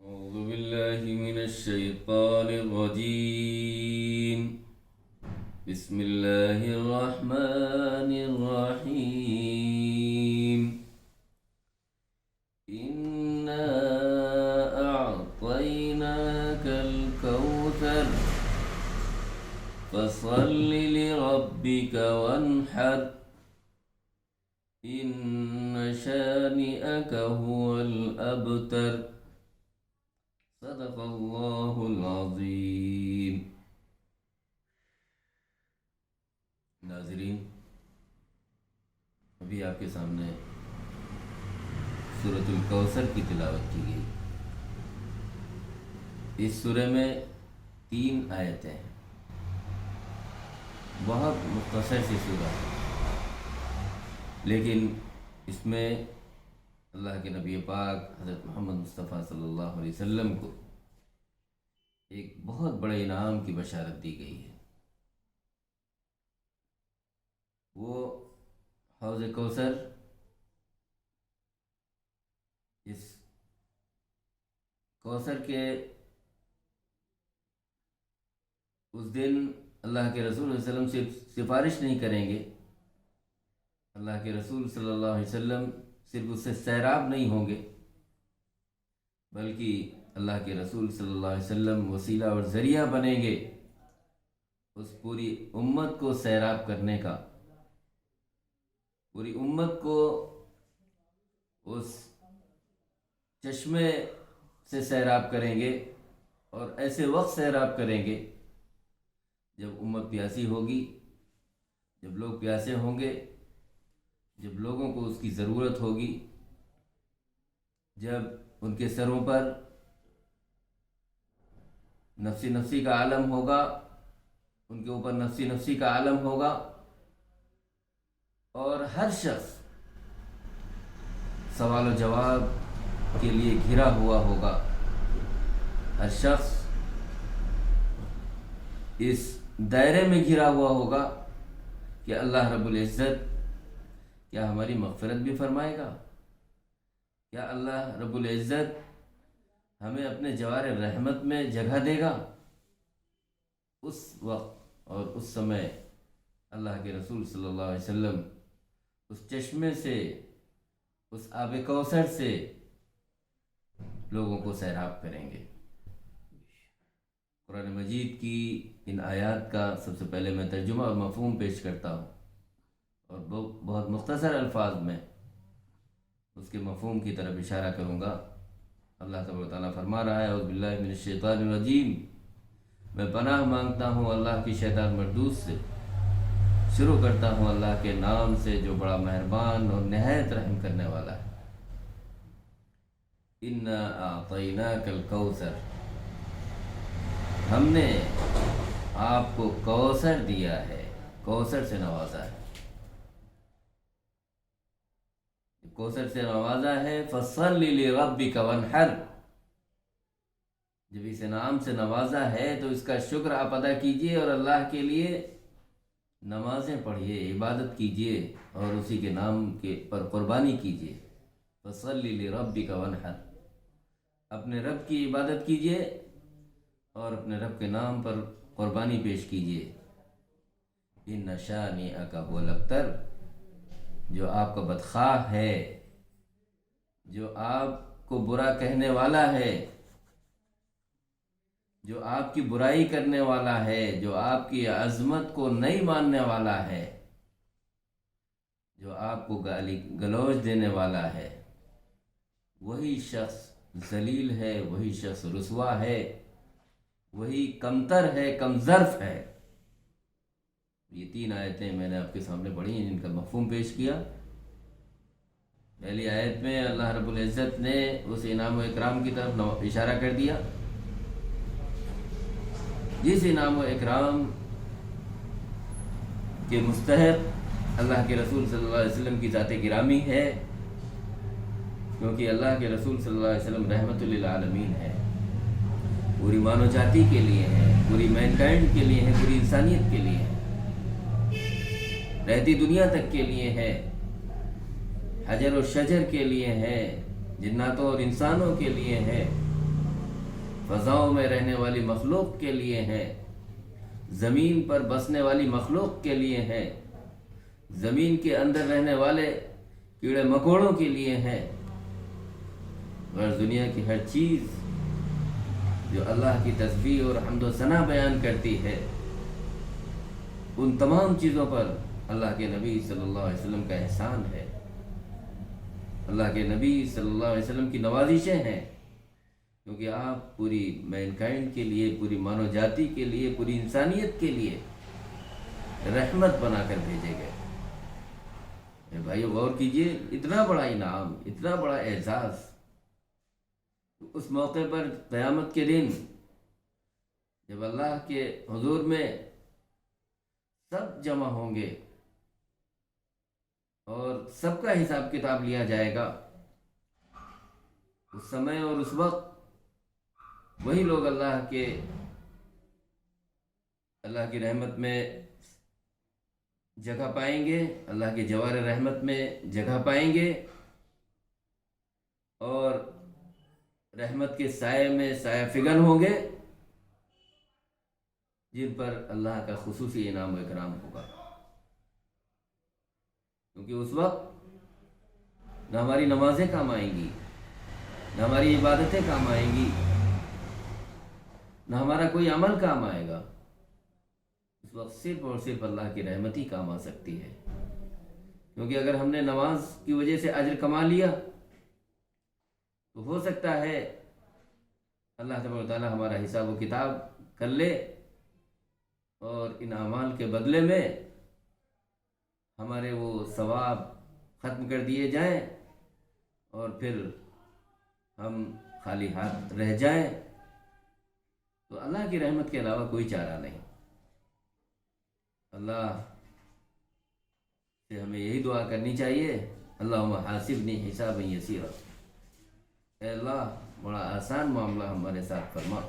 أعوذ بالله من الشيطان الرجيم. بسم الله الرحمن الرحيم. إنا أعطيناك الكوثر فصل لربك وانحر إن شانئك هو الأبتر. صدق اللہ العظیم. ناظرین، ابھی آپ کے سامنے سورۃ الکوثر کی تلاوت کی گئی. اس سورہ میں 3 آیتیں ہیں. بہت مختصر سی سورہ ہے، لیکن اس میں اللہ کے نبی پاک حضرت محمد مصطفیٰ صلی اللہ علیہ وسلم کو ایک بہت بڑے انعام کی بشارت دی گئی ہے. وہ حوض کوثر، اس کوثر کے اس دن اللہ کے رسول صلی اللہ علیہ وسلم صرف سفارش نہیں کریں گے. اللہ کے رسول صلی اللہ علیہ وسلم صرف اس سے سیراب نہیں ہوں گے، بلکہ اللہ کے رسول صلی اللہ علیہ وسلم وسیلہ اور ذریعہ بنیں گے اس پوری امت کو سیراب کرنے کا. پوری امت کو اس چشمے سے سیراب کریں گے، اور ایسے وقت سیراب کریں گے جب امت پیاسی ہوگی، جب لوگ پیاسے ہوں گے، جب لوگوں کو اس کی ضرورت ہوگی، جب ان کے سروں پر نفسی نفسی کا عالم ہوگا، ان کے اوپر نفسی نفسی کا عالم ہوگا، اور ہر شخص سوال و جواب کے لیے گھرا ہوا ہوگا. ہر شخص اس دائرے میں گھرا ہوا ہوگا کہ اللہ رب العزت کیا ہماری مغفرت بھی فرمائے گا؟ کیا اللہ رب العزت ہمیں اپنے جوار رحمت میں جگہ دے گا؟ اس وقت اور اس سمے اللہ کے رسول صلی اللہ علیہ وسلم اس چشمے سے، اس آب کوثر سے لوگوں کو سیراب کریں گے. قرآن مجید کی ان آیات کا سب سے پہلے میں ترجمہ اور مفہوم پیش کرتا ہوں، اور بہت مختصر الفاظ میں اس کے مفہوم کی طرف اشارہ کروں گا. اللہ تبارک و تعالیٰ فرما رہا ہے: اعوذ باللہ من الشیطان الرجیم. میں پناہ مانگتا ہوں اللہ کی شیطان مردود سے. شروع کرتا ہوں اللہ کے نام سے جو بڑا مہربان اور نہایت رحم کرنے والا ہے. انا اعطیناک الکوثر. ہم نے آپ کو کوثر دیا ہے، کوثر سے نوازا ہے. کوثر سے نوازا ہے. فصل لربک وانحر. جب اس انعام سے نوازا ہے تو اس کا شکر آپ ادا کیجئے اور اللہ کے لیے نمازیں پڑھیے، عبادت کیجئے، اور اسی کے نام کے پر قربانی کیجئے. فصل لربک وانحر. اپنے رب کی عبادت کیجئے اور اپنے رب کے نام پر قربانی پیش کیجئے. ان شانئک هو الابتر. جو آپ کا بدخواہ ہے، جو آپ کو برا کہنے والا ہے، جو آپ کی برائی کرنے والا ہے، جو آپ کی عظمت کو نہیں ماننے والا ہے، جو آپ کو گالی گلوچ دینے والا ہے، وہی شخص ذلیل ہے، وہی شخص رسوا ہے، وہی کمتر ہے، کم ظرف ہے. یہ 3 آیتیں میں نے آپ کے سامنے پڑھی ہیں، جن کا مفہوم پیش کیا. پہلی آیت میں اللہ رب العزت نے اس انعام و اکرام کی طرف اشارہ کر دیا، جس انعام و اکرام کے مستحق اللہ کے رسول صلی اللہ علیہ وسلم کی ذات گرامی ہے، کیونکہ اللہ کے رسول صلی اللہ علیہ وسلم رحمت للعالمین ہے. پوری مانو جاتی کے لیے ہے، پوری مینکائنڈ کے لیے ہے، پوری انسانیت کے لیے ہے. رہتی دنیا تک کے لیے ہے. حجر و شجر کے لیے ہے، جناتوں اور انسانوں کے لیے ہے، فضاؤں میں رہنے والی مخلوق کے لیے ہے، زمین پر بسنے والی مخلوق کے لیے ہے، زمین کے اندر رہنے والے کیڑے مکوڑوں کے لیے ہے، اور دنیا کی ہر چیز جو اللہ کی تسبیح اور حمد و ثنا بیان کرتی ہے، ان تمام چیزوں پر اللہ کے نبی صلی اللہ علیہ وسلم کا احسان ہے، اللہ کے نبی صلی اللہ علیہ وسلم کی نوازشیں ہیں، کیونکہ آپ پوری مینکائنڈ کے لیے، پوری مانو جاتی کے لیے، پوری انسانیت کے لیے رحمت بنا کر بھیجے گئے۔ میرے بھائیو غور کیجئے، اتنا بڑا انعام، اتنا بڑا اعزاز، اس موقع پر قیامت کے دن جب اللہ کے حضور میں سب جمع ہوں گے اور سب کا حساب کتاب لیا جائے گا، اس سمے اور اس وقت وہی لوگ اللہ کی رحمت میں جگہ پائیں گے، اللہ کے جوار رحمت میں جگہ پائیں گے، اور رحمت کے سائے میں سایہ فگن ہوں گے، جن پر اللہ کا خصوصی انعام و اکرام ہوگا۔ کیونکہ اس وقت نہ ہماری نمازیں کام آئیں گی، نہ ہماری عبادتیں کام آئیں گی، نہ ہمارا کوئی عمل کام آئے گا۔ اس وقت صرف اور صرف اللہ کی رحمت ہی کام آ سکتی ہے، کیونکہ اگر ہم نے نماز کی وجہ سے اجر کما لیا تو ہو سکتا ہے اللہ تبارک و تعالیٰ ہمارا حساب و کتاب کر لے اور ان اعمال کے بدلے میں ہمارے وہ ثواب ختم کر دیے جائیں اور پھر ہم خالی ہاتھ رہ جائیں۔ تو اللہ کی رحمت کے علاوہ کوئی چارہ نہیں۔ اللہ سے ہمیں یہی دعا کرنی چاہیے، اللہم حاسبنی حسابا یسیرا، اے اللہ بڑا آسان معاملہ ہمارے ساتھ فرما،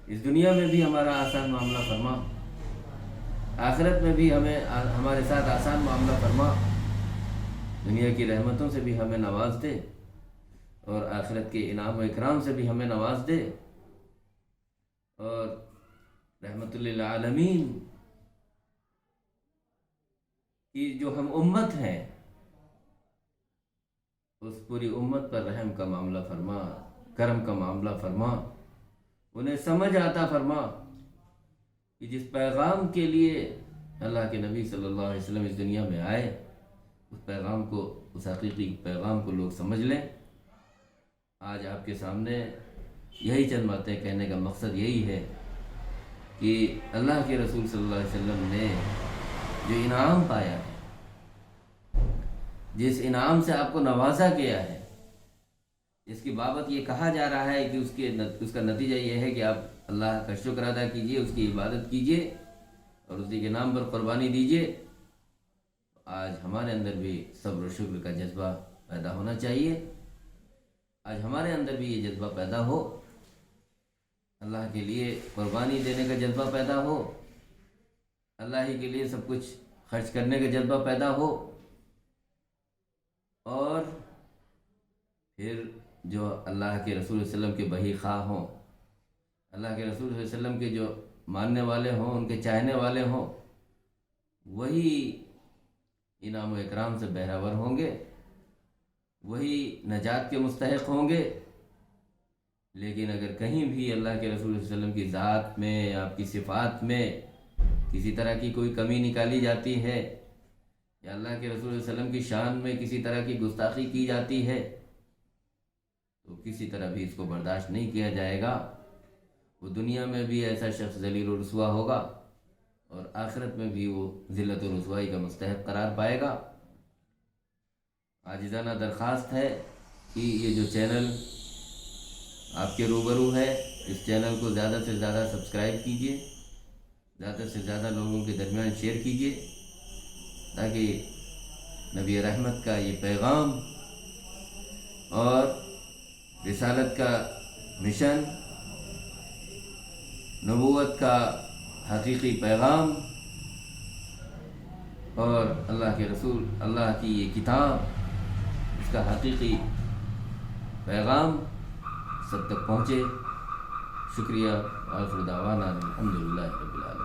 اس دنیا میں بھی ہمارا آسان معاملہ فرما، آخرت میں بھی ہمارے ساتھ آسان معاملہ فرما، دنیا کی رحمتوں سے بھی ہمیں نواز دے اور آخرت کے انعام و اکرام سے بھی ہمیں نواز دے، اور رحمت للعالمین کی جو ہم امت ہیں اس پوری امت پر رحم کا معاملہ فرما، کرم کا معاملہ فرما، انہیں سمجھ آتا فرما کہ جس پیغام کے لیے اللہ کے نبی صلی اللہ علیہ وسلم اس دنیا میں آئے، اس پیغام کو، اس حقیقی پیغام کو لوگ سمجھ لیں۔ آج آپ کے سامنے یہی چند باتیں کہنے کا مقصد یہی ہے کہ اللہ کے رسول صلی اللہ علیہ وسلم نے جو انعام پایا ہے، جس انعام سے آپ کو نوازا گیا ہے، جس کی بابت یہ کہا جا رہا ہے کہ اس کا نتیجہ یہ ہے کہ آپ اللہ کا شکر ادا کیجئے، اس کی عبادت کیجئے اور اسی کے نام پر قربانی دیجئے، آج ہمارے اندر بھی صبر و شکر کا جذبہ پیدا ہونا چاہیے۔ آج ہمارے اندر بھی یہ جذبہ پیدا ہو، اللہ کے لیے قربانی دینے کا جذبہ پیدا ہو، اللہ ہی کے لیے سب کچھ خرچ کرنے کا جذبہ پیدا ہو، اور پھر جو اللہ کے رسول صلی اللہ علیہ وسلم کے بہی خواہ ہوں، اللہ کے رسول صلی اللہ علیہ وسلم کے جو ماننے والے ہوں، ان کے چاہنے والے ہوں، وہی انعام و اکرام سے بہرور ہوں گے، وہی نجات کے مستحق ہوں گے۔ لیکن اگر کہیں بھی اللہ کے رسول صلی اللہ علیہ وسلم کی ذات میں، آپ کی صفات میں کسی طرح کی کوئی کمی نکالی جاتی ہے، یا اللہ کے رسول صلی اللہ علیہ وسلم کی شان میں کسی طرح کی گستاخی کی جاتی ہے، تو کسی طرح بھی اس کو برداشت نہیں کیا جائے گا۔ وہ دنیا میں بھی ایسا شخص ذلیل و رسوا ہوگا اور آخرت میں بھی وہ ذلت و رسوائی کا مستحق قرار پائے گا۔ عاجزانہ درخواست ہے کہ یہ جو چینل آپ کے روبرو ہے، اس چینل کو زیادہ سے زیادہ سبسکرائب کیجئے، زیادہ سے زیادہ لوگوں کے درمیان شیئر کیجئے، تاکہ نبی رحمت کا یہ پیغام اور رسالت کا مشن، نبوت کا حقیقی پیغام اور اللہ کے رسول، اللہ کی یہ کتاب، اس کا حقیقی پیغام سب تک پہنچے۔ شکریہ۔ آخر دعوانا الحمدللہ رب العالمین۔